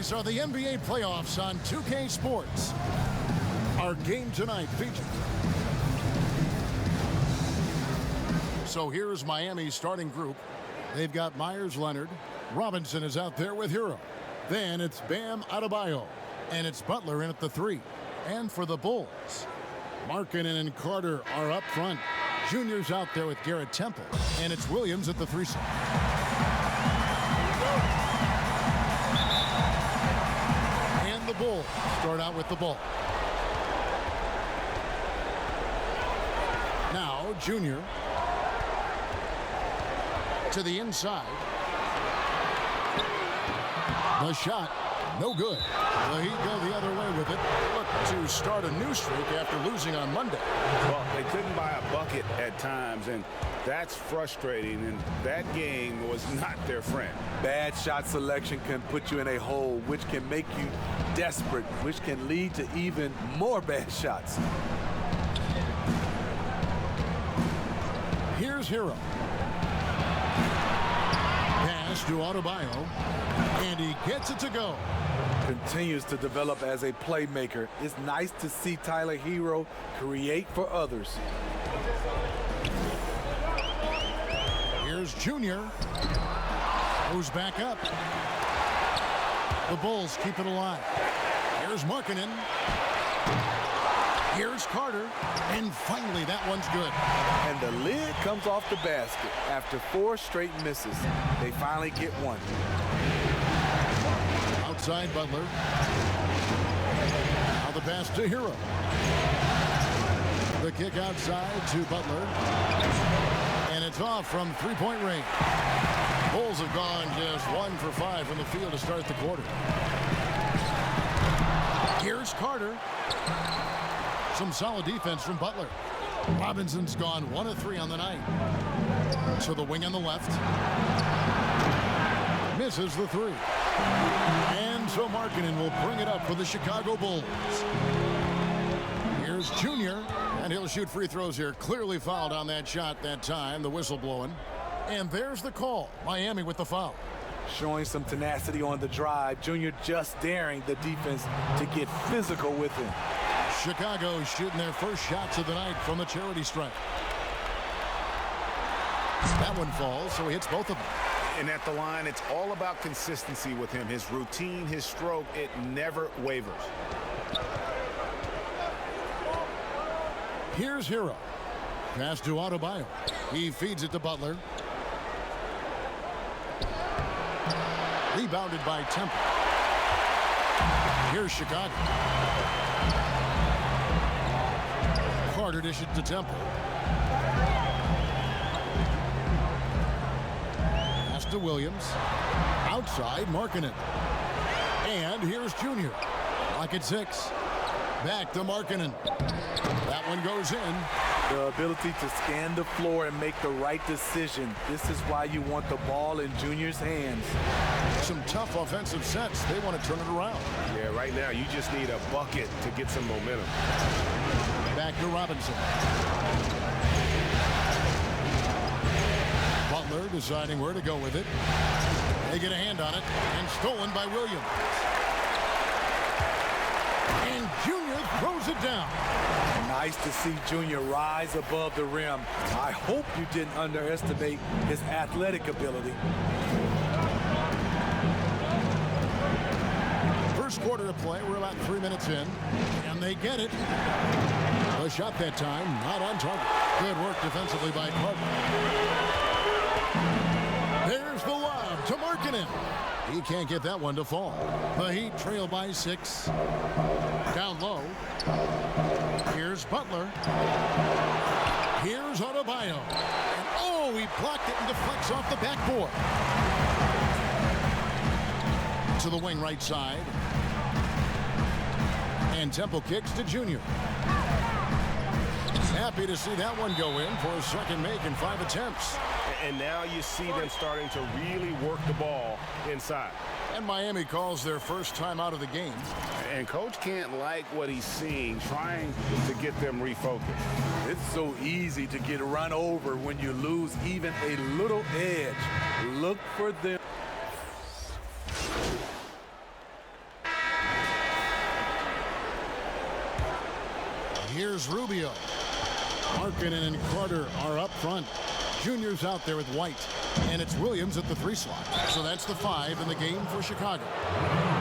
These are the NBA playoffs on 2K Sports. Our game tonight features. So here's Miami's starting group. They've got Myers Leonard. Robinson is out there with Hero. Then it's Bam Adebayo. And it's Butler in at the 3. And for the Bulls, Markkanen and Carter are up front. Junior's out there with Garrett Temple. And it's Williams at the 3 spot. And the Bulls start out with the ball. Now, Junior to the inside. The shot, no good. The Heat go the other way with it. Look to start a new streak after losing on Monday. Well, they couldn't buy a bucket at times, and that's frustrating, and that game was not their friend. Bad shot selection can put you in a hole, which can make you desperate, which can lead to even more bad shots. Here's Hero. Pass to Adebayo, and he gets it to go. Continues to develop as a playmaker. It's nice to see Tyler Hero create for others. Here's Junior. Goes back up. The Bulls keep it alive. Here's Markkanen. Here's Carter. And finally, that one's good. And the lid comes off the basket. After 4 straight misses, they finally get one. Outside Butler. Now the pass to Hero. The kick outside to Butler. And it's off from three-point range. Bulls have gone just 1 for 5 from the field to start the quarter. Here's Carter. Some solid defense from Butler. Robinson's gone 1 of 3 on the night. To the wing on the left. Misses the 3. And so Markkanen will bring it up for the Chicago Bulls. Here's Junior, and he'll shoot free throws here. Clearly fouled on that shot that time, the whistle blowing. And there's the call. Miami with the foul. Showing some tenacity on the drive. Junior just daring the defense to get physical with him. Chicago shooting their first shots of the night from the charity stripe. That one falls, so he hits both of them. And at the line, it's all about consistency with him. His routine, his stroke, it never wavers. Here's Hero. Pass to Adebayo. He feeds it to Butler. Rebounded by Temple. Here's Chicago. Carter dishes to Temple. Pass to Williams. Outside, Markkanen. And here's Junior. Lock at 6. Back to Markkanen. That one goes in. The ability to scan the floor and make the right decision. This is why you want the ball in Junior's hands. Some tough offensive sets. They want to turn it around. Yeah, right now you just need a bucket to get some momentum. Back to Robinson. Butler deciding where to go with it. They get a hand on it, and stolen by Williams. And Junior throws it down. Nice to see Junior rise above the rim. I hope you didn't underestimate his athletic ability. First quarter of play, we're about 3 minutes in, and they get it. A shot that time, not on target. Good work defensively by Carter. There's the lob to Markkanen. He can't get that one to fall. The Heat trail by 6. Down low. Here's Butler. Here's Adebayo. And oh, he blocked it and deflects off the backboard. To the wing right side. And Temple kicks to Junior. Happy to see that one go in for a second make in 5 attempts. And now you see them starting to really work the ball inside. And Miami calls their first time out of the game. And Coach can't like what he's seeing, trying to get them refocused. It's so easy to get run over when you lose even a little edge. Look for them. Here's Rubio. Markkanen and Carter are up front. Junior's out there with White. And it's Williams at the 3 slot. So that's the 5 in the game for Chicago.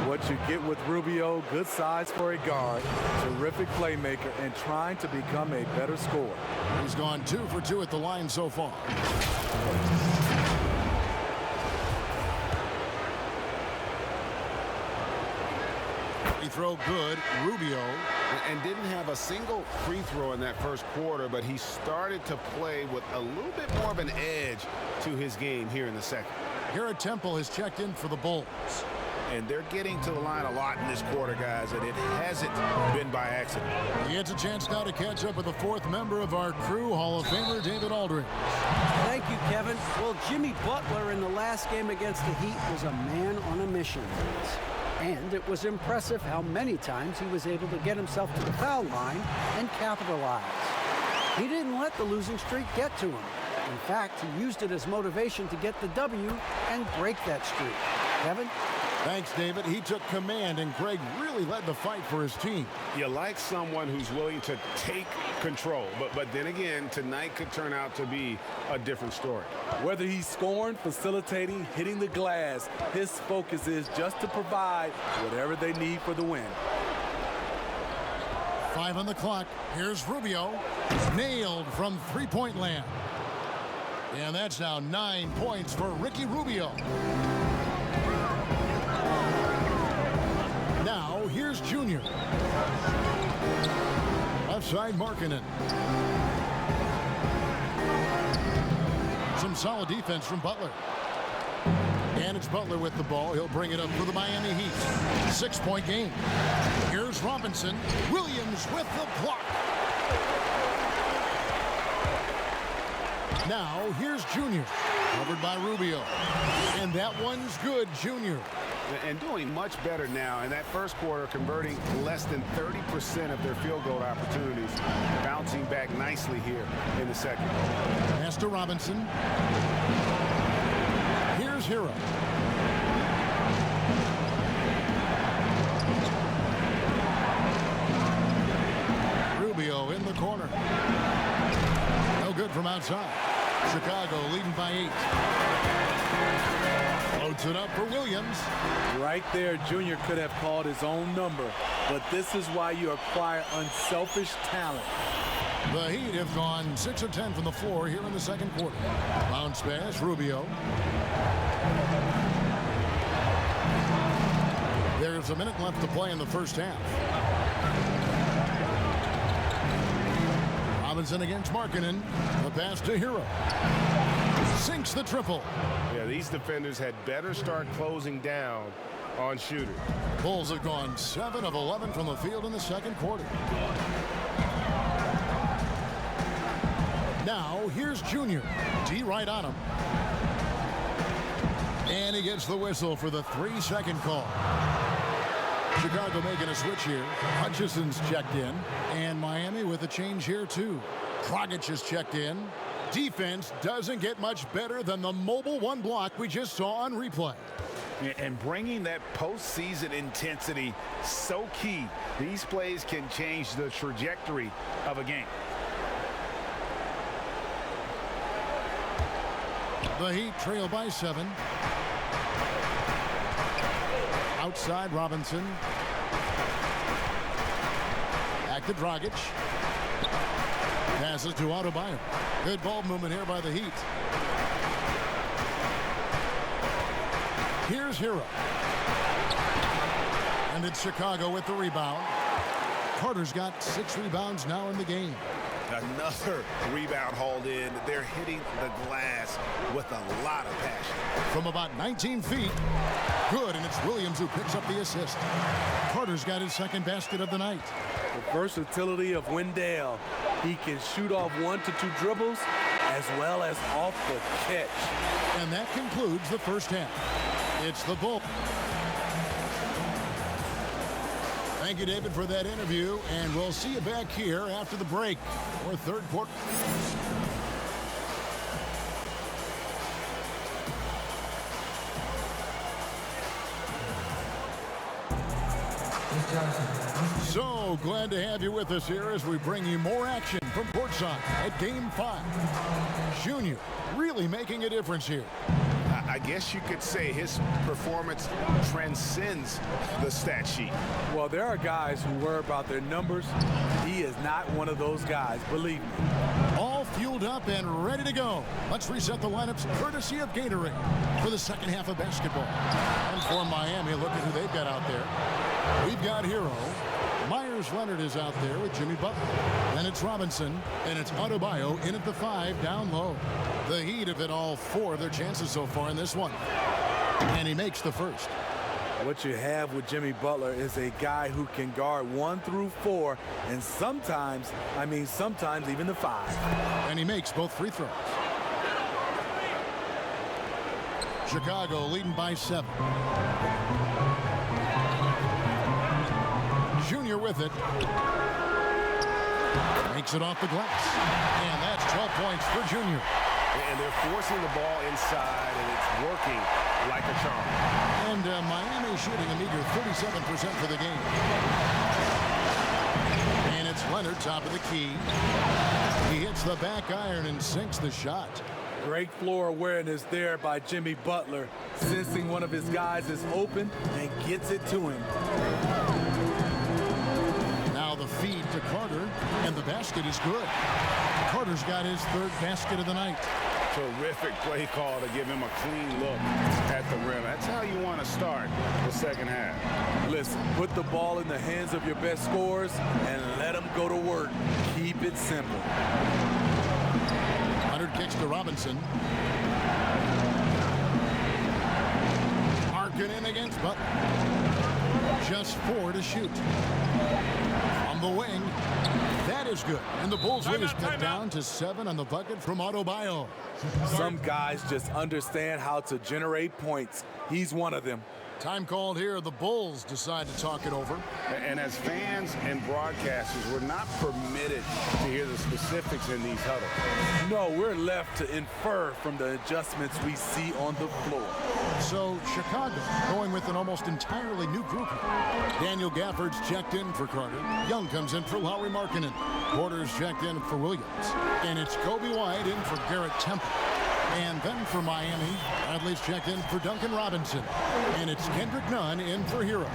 What you get with Rubio, good size for a guard, terrific playmaker, and trying to become a better scorer. He's gone 2 for 2 at the line so far. Free throw good. Rubio. And didn't have a single free throw in that first quarter, but he started to play with a little bit more of an edge to his game here in the second. Garrett Temple has checked in for the Bulls. And they're getting to the line a lot in this quarter, guys, and it hasn't been by accident. He gets a chance now to catch up with the 4th member of our crew, Hall of Famer David Aldridge. Thank you, Kevin. Well, Jimmy Butler in the last game against the Heat was a man on a mission. And it was impressive how many times he was able to get himself to the foul line and capitalize. He didn't let the losing streak get to him. In fact, he used it as motivation to get the W and break that streak. Kevin? Thanks, David. He took command, and Greg really led the fight for his team. You like someone who's willing to take control, but then again, tonight could turn out to be a different story. Whether he's scoring, facilitating, hitting the glass, his focus is just to provide whatever they need for the win. 5 on the clock. Here's Rubio. Nailed from three-point land. And that's now 9 points for Ricky Rubio. Now, here's Junior. Left side, Markkanen. Some solid defense from Butler. And it's Butler with the ball. He'll bring it up for the Miami Heat. 6-point game. Here's Robinson. Williams with the block. Now, here's Junior. Covered by Rubio. And that one's good, Junior. And doing much better now in that first quarter, converting less than 30% of their field goal opportunities, bouncing back nicely here in the second. Pass to Robinson. Here's Hero. Rubio in the corner. No good from outside. Chicago leading by 8. Loads it up for Williams. Right there, Junior could have called his own number, but this is why you acquire unselfish talent. The Heat have gone 6 of 10 from the floor here in the second quarter. Bounce pass, Rubio. There's a minute left to play in the first half. Robinson against Markkanen. The pass to Hero. Sinks the triple. Yeah, these defenders had better start closing down on shooters. Bulls have gone 7 of 11 from the field in the second quarter. Now, here's Junior. D right on him. And he gets the whistle for the 3-second call. Chicago making a switch here. Hutchison's checked in. And Miami with a change here, too. Dragic has checked in. Defense doesn't get much better than the mobile 1 block we just saw on replay. And bringing that postseason intensity, so key. These plays can change the trajectory of a game. The Heat trail by 7. Outside Robinson. Back to Dragic. Passes to Adebayo. Good ball movement here by the Heat. Here's Hero. And it's Chicago with the rebound. Carter's got 6 rebounds now in the game. Another rebound hauled in. They're hitting the glass with a lot of passion. From about 19 feet. Good, and it's Williams who picks up the assist. Carter's got his second basket of the night. The versatility of Wendell. He can shoot off 1 to 2 dribbles as well as off the catch. And that concludes the first half. It's the Bulls. Thank you, David, for that interview, and we'll see you back here after the break for third quarter. So glad to have you with us here as we bring you more action from courtside at Game 5. Junior really making a difference here. I guess you could say his performance transcends the stat sheet. Well, there are guys who worry about their numbers. He is not one of those guys, believe me. All fueled up and ready to go. Let's reset the lineups courtesy of Gatorade for the second half of basketball. And for Miami, look at who they've got out there. We've got Hero. Myers Leonard is out there with Jimmy Butler. Then it's Robinson, and it's Adebayo in at the 5 down low. The Heat have hit all 4 of their chances so far in this one. And he makes the first. What you have with Jimmy Butler is a guy who can guard 1 through 4, and sometimes even the 5. And he makes both free throws. Chicago leading by 7. Junior with it. Makes it off the glass. And that's 12 points for Junior. And they're forcing the ball inside, and it's working like a charm. And Miami shooting a meager 37% for the game. And it's Leonard, top of the key. He hits the back iron and sinks the shot. Great floor awareness there by Jimmy Butler, sensing one of his guys is open and gets it to him. Now the feed to Carter, and the basket is good. Carter's got his 3rd basket of the night. Terrific play call to give him a clean look at the rim. That's how you want to start the second half. Listen, put the ball in the hands of your best scorers and let them go to work. Keep it simple. Leonard kicks to Robinson. Marking against Butler. Just 4 to shoot. On the wing. That is good. And the Bulls lead is cut down to 7 on the bucket from Adebayo. Some guys just understand how to generate points. He's one of them. Time called here. The Bulls decide to talk it over. And as fans and broadcasters, we're not permitted to hear the specifics in these huddles. No, we're left to infer from the adjustments we see on the floor. So Chicago going with an almost entirely new group here. Daniel Gafford's checked in for Carter. Young comes in for Lauri Markkanen. Porter's checked in for Williams. And it's Kobe White in for Garrett Temple. And then for Miami, Bradley's checked in for Duncan Robinson. And it's Kendrick Nunn in for Hero.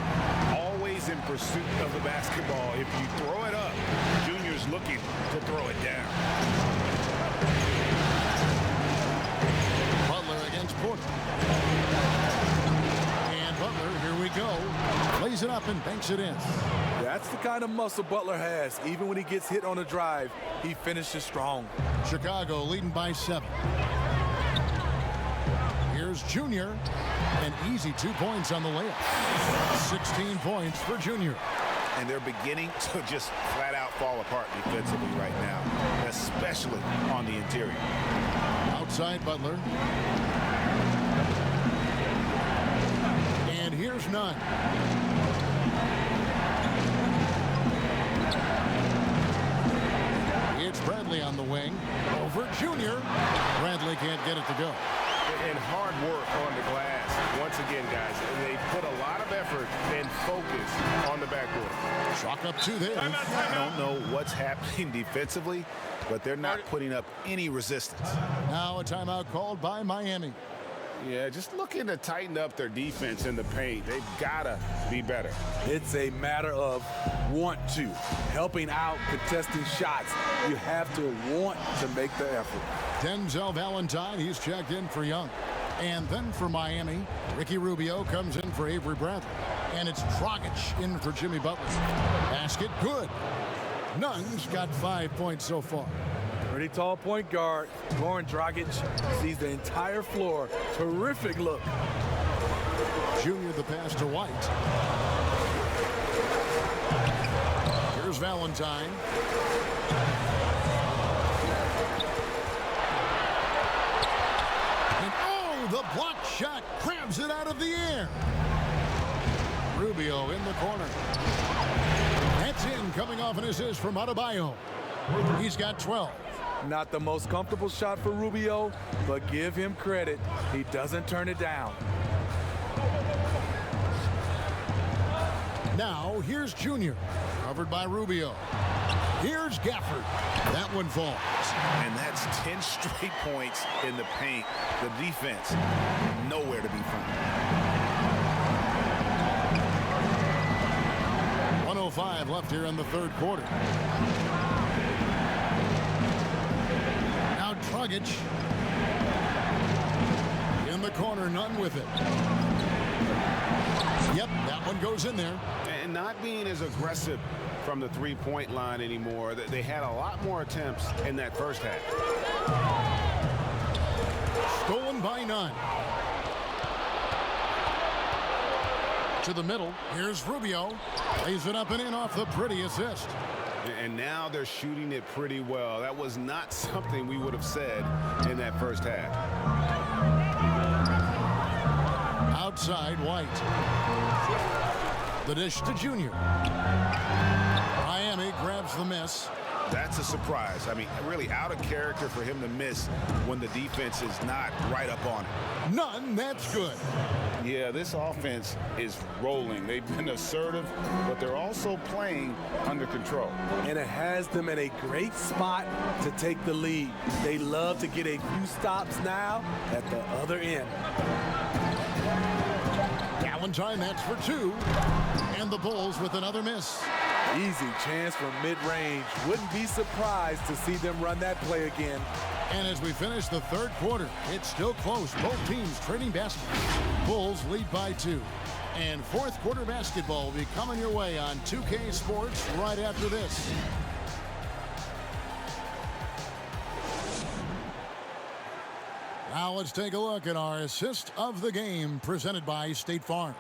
Always in pursuit of the basketball. If you throw it up, Junior's looking to throw it down. Butler against Porter. And Butler, here we go. Lays it up and banks it in. That's the kind of muscle Butler has. Even when he gets hit on a drive, he finishes strong. Chicago leading by 7. Here's Junior. An easy 2 points on the layup. 16 points for Junior. And they're beginning to just flat out fall apart defensively right now, especially on the interior. Outside Butler. And here's Nunn. It's Bradley on the wing. Over Junior. Bradley can't get it to go. And hard work on the glass. Once again, guys, they put a lot of effort and focus on the backboard. Chalk up 2 there. I don't know what's happening defensively, but they're not putting up any resistance. Now a timeout called by Miami. Yeah, just looking to tighten up their defense in the paint. They've got to be better. It's a matter of want to. Helping out, contesting shots. You have to want to make the effort. Denzel Valentine, he's checked in for Young. And then for Miami, Ricky Rubio comes in for Avery Bradley. And it's Dragic in for Jimmy Butler. Basket good. Nunn's got 5 points so far. Pretty tall point guard. Goran Dragic sees the entire floor. Terrific look. Junior the pass to White. Here's Valentine. And oh, the block shot crabs it out of the air. Rubio in the corner. That's in, coming off an assist from Adebayo. He's got 12. Not the most comfortable shot for Rubio, but give him credit. He doesn't turn it down. Now, here's Junior. Covered by Rubio. Here's Gafford. That one falls. And that's 10 straight points in the paint. The defense, nowhere to be found. 1:05 left here in the third quarter. Now Dragic. In the corner, none with it. Yep, that one goes in there. And not being as aggressive from the three-point line anymore. They had a lot more attempts in that first half. Stolen by none. To the middle. Here's Rubio. Lays it up and in off the pretty assist. And now they're shooting it pretty well. That was not something we would have said in that first half. Outside, White. The dish to Junior. Miami grabs the miss. That's a surprise. I mean, really out of character for him to miss when the defense is not right up on it. None, that's good. Yeah, this offense is rolling. They've been assertive, but they're also playing under control. And it has them in a great spot to take the lead. They love to get a few stops now at the other end. Valentine, that's for two. And the Bulls with another miss. Easy chance from mid-range. Wouldn't be surprised to see them run that play again. And as we finish the third quarter, it's still close. Both teams trading baskets. Bulls lead by 2. And fourth quarter basketball will be coming your way on 2K Sports right after this. Now let's take a look at our assist of the game presented by State Farm.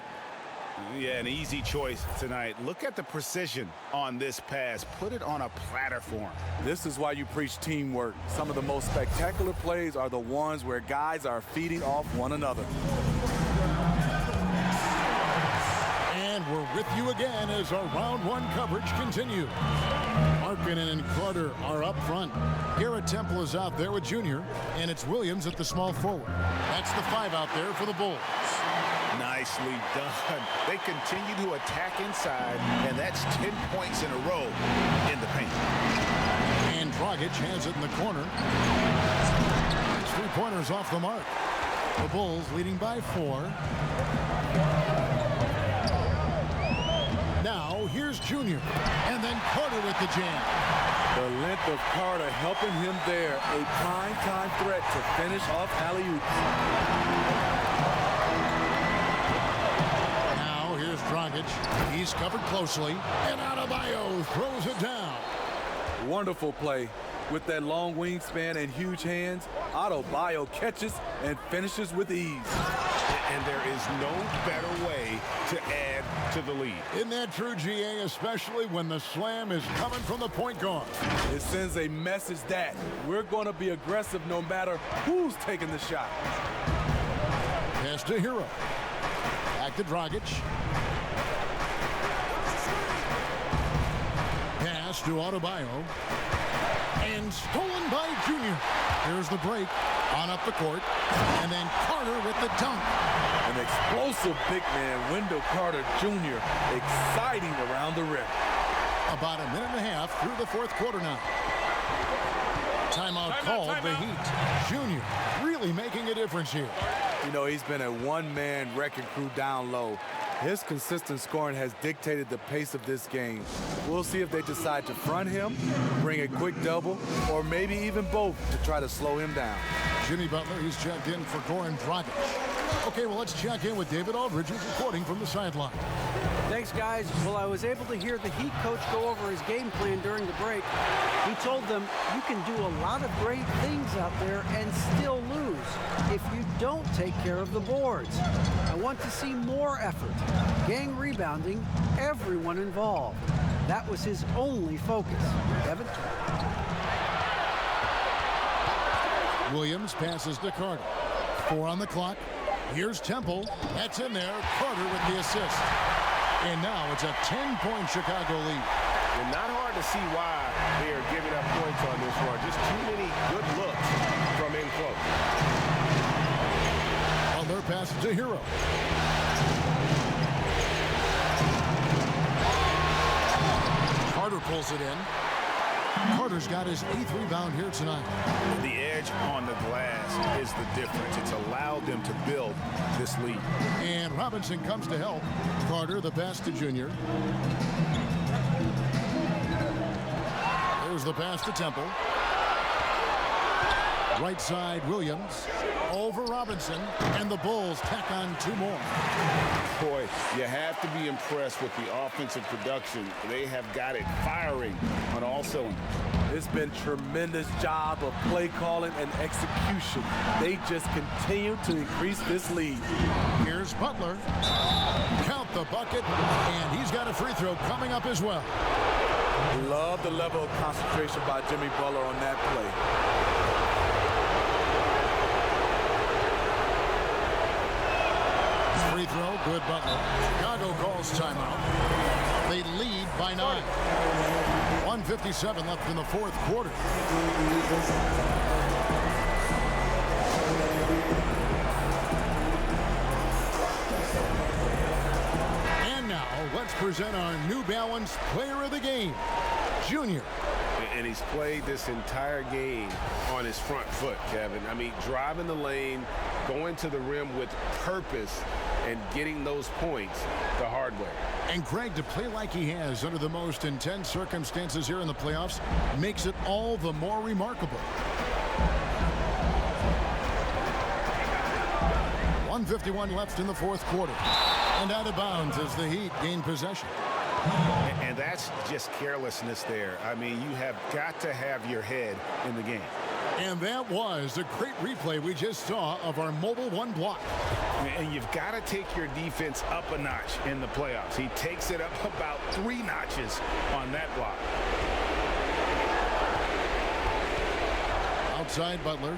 Yeah, an easy choice tonight. Look at the precision on this pass. Put it on a platter form. This is why you preach teamwork. Some of the most spectacular plays are the ones where guys are feeding off one another. And we're with you again as our round one coverage continues. Markkanen and Carter are up front. Garrett Temple is out there with Junior, and it's Williams at the small forward. That's the 5 out there for the Bulls. Nicely done. They continue to attack inside, and that's 10 points in a row in the paint. And Dragic has it in the corner. 3-pointers off the mark. The Bulls leading by 4. Now here's Junior, and then Carter with the jam. The length of Carter helping him there. A prime-time threat to finish off alley-oops. Dragic, he's covered closely, and Adebayo throws it down. Wonderful play. With that long wingspan and huge hands, Adebayo catches and finishes with ease. And there is no better way to add to the lead. Isn't that true, GA, especially when the slam is coming from the point guard? It sends a message that we're going to be aggressive no matter who's taking the shot. Pass to Hero. Back to Dragic. Pass to Adebayo. And stolen by Junior. Here's the break. On up the court. And then Carter with the dunk. An explosive big man, Wendell Carter Jr. Exciting around the rim. About a minute and a half through the fourth quarter now. Timeout called. The Heat. Junior really making a difference here. You know, he's been a one-man wrecking crew down low. His consistent scoring has dictated the pace of this game. We'll see if they decide to front him, bring a quick double, or maybe even both to try to slow him down. Jimmy Butler, he's checked in for Goran Dragic. Okay, well, let's check in with David Aldridge, who's reporting from the sideline. Thanks, guys. Well, I was able to hear the Heat coach go over his game plan during the break. He told them, you can do a lot of great things out there and still lose if you don't take care of the boards. I want to see more effort, gang rebounding, everyone involved. That was his only focus. Kevin? Williams passes to Carter. 4 on the clock. Here's Temple. That's in there. Carter with the assist. And now it's a 10-point Chicago lead. And not hard to see why they are giving up points on this one. Just too many good looks from in close. Butler passes to Hero. pulls it in. Carter's got his 8th rebound here tonight. The edge on the glass is the difference. It's allowed them to build this lead. And Robinson comes to help. Carter, the pass to Junior. There's the pass to Temple. Right side, Williams. Over Robinson. And the Bulls tack on 2 more. Boy, you have to be impressed with the offensive production. They have got it firing on all cylinders. It's been tremendous job of play calling and execution. They just continue to increase this lead. Here's Butler. Count the bucket. And he's got a free throw coming up as well. Love the level of concentration by Jimmy Butler on that play. Free throw, good Butler. Chicago calls timeout. They lead by 9. 1:57 left in the 4th quarter. And now, let's present our New Balance Player of the Game, Junior. And he's played this entire game on his front foot, Kevin. I mean, driving the lane, going to the rim with purpose, and getting those points the hard way. And Greg, to play like he has under the most intense circumstances here in the playoffs makes it all the more remarkable. 1:51 left in the 4th quarter. And out of bounds as the Heat gain possession. And that's just carelessness there. I mean, you have got to have your head in the game. And that was a great replay we just saw of our Mobile One block. And you've got to take your defense up a notch in the playoffs. He takes it up about 3 notches on that block. Outside Butler.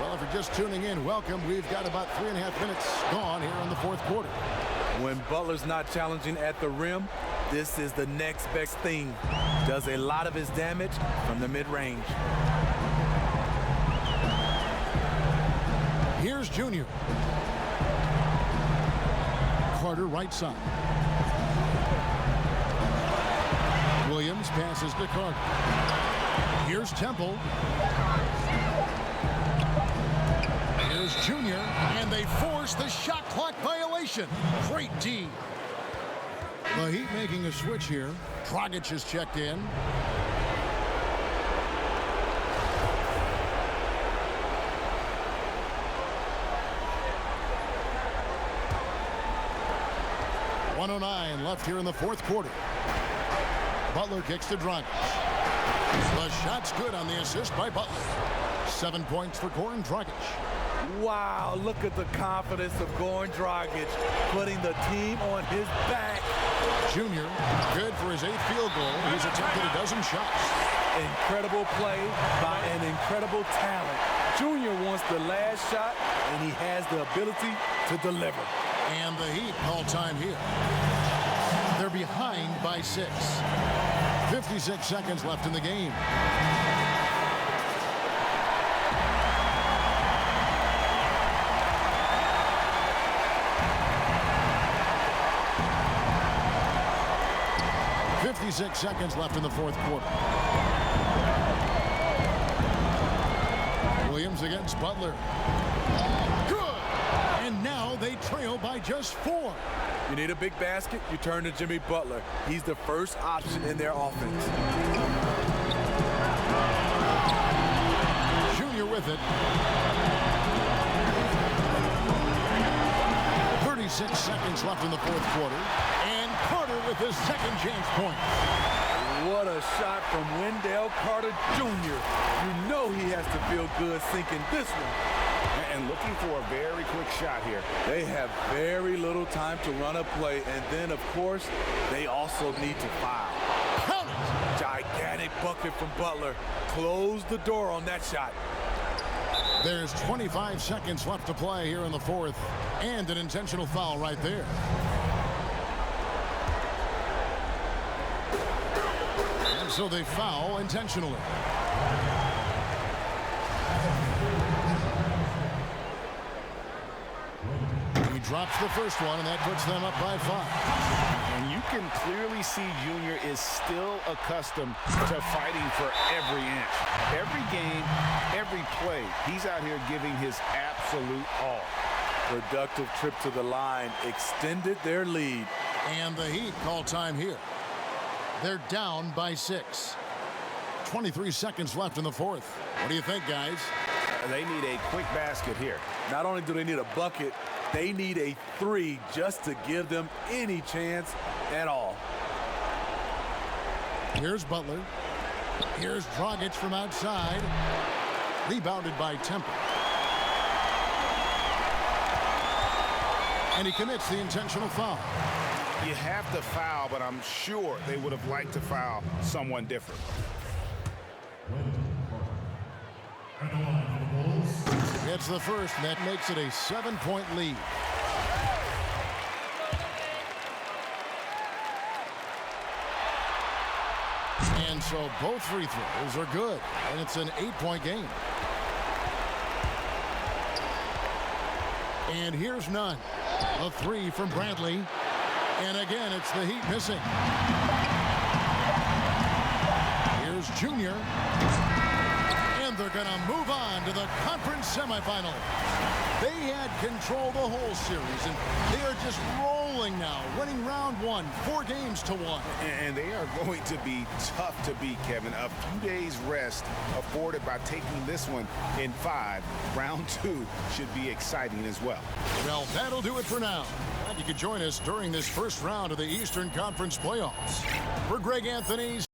Well, if you're just tuning in, welcome. We've got about 3.5 minutes gone here in the 4th quarter. When Butler's not challenging at the rim, this is the next best thing. Does a lot of his damage from the mid-range. Here's Junior. Carter right side. Williams passes to Carter. Here's Temple. Here's Junior, and they force the shot clock violation. Great D. The Heat making a switch here. Dragic is checked in. .109 left here in the 4th quarter. Butler kicks to Dragic. The shot's good on the assist by Butler. 7 points for Goran Dragic. Wow, look at the confidence of Goran Dragic, putting the team on his back. Junior, good for his 8th field goal. He's attempted a dozen shots. Incredible play by an incredible talent. Junior wants the last shot, and he has the ability to deliver. And the Heat call time here. They're behind by 6. 56 seconds left in the game. .56 seconds left in the 4th quarter. Williams against Butler. Good! And now they trail by just 4. You need a big basket, you turn to Jimmy Butler. He's the first option in their offense. Junior with it. 36 seconds left in the 4th quarter. And Carter with his second chance point. What a shot from Wendell Carter Jr. You know he has to feel good sinking this one. And looking for a very quick shot here. They have very little time to run a play, and then, of course, they also need to foul. Count it! Gigantic bucket from Butler. Close the door on that shot. There's 25 seconds left to play here in the 4th, and an intentional foul right there. And so they foul intentionally. drops the first one, and that puts them up by 5. And you can clearly see Junior is still accustomed to fighting for every inch. Every game, every play, he's out here giving his absolute all. Productive trip to the line extended their lead. And the Heat call time here. They're down by 6. 23 seconds left in the fourth. What do you think, guys? They need a quick basket here. Not only do they need a bucket, they need a 3 just to give them any chance at all. Here's Butler. Here's Dragic from outside. Rebounded by Temple. And he commits the intentional foul. You have to foul, but I'm sure they would have liked to foul someone different. It's the first, and that makes it a 7-point lead. And so both free throws are good, and it's an 8-point game. And here's none. A 3 from Bradley. And again, it's the Heat missing. Here's Junior. And they're going to move on to the conference semifinal. They had control the whole series, and they are just rolling now, winning round 1, 4 games to 1. And they are going to be tough to beat, Kevin. A few days rest afforded by taking this one in 5. Round 2 should be exciting as well. Well, that'll do it for now. Glad you could join us during this first round of the Eastern Conference playoffs. For Greg Anthony.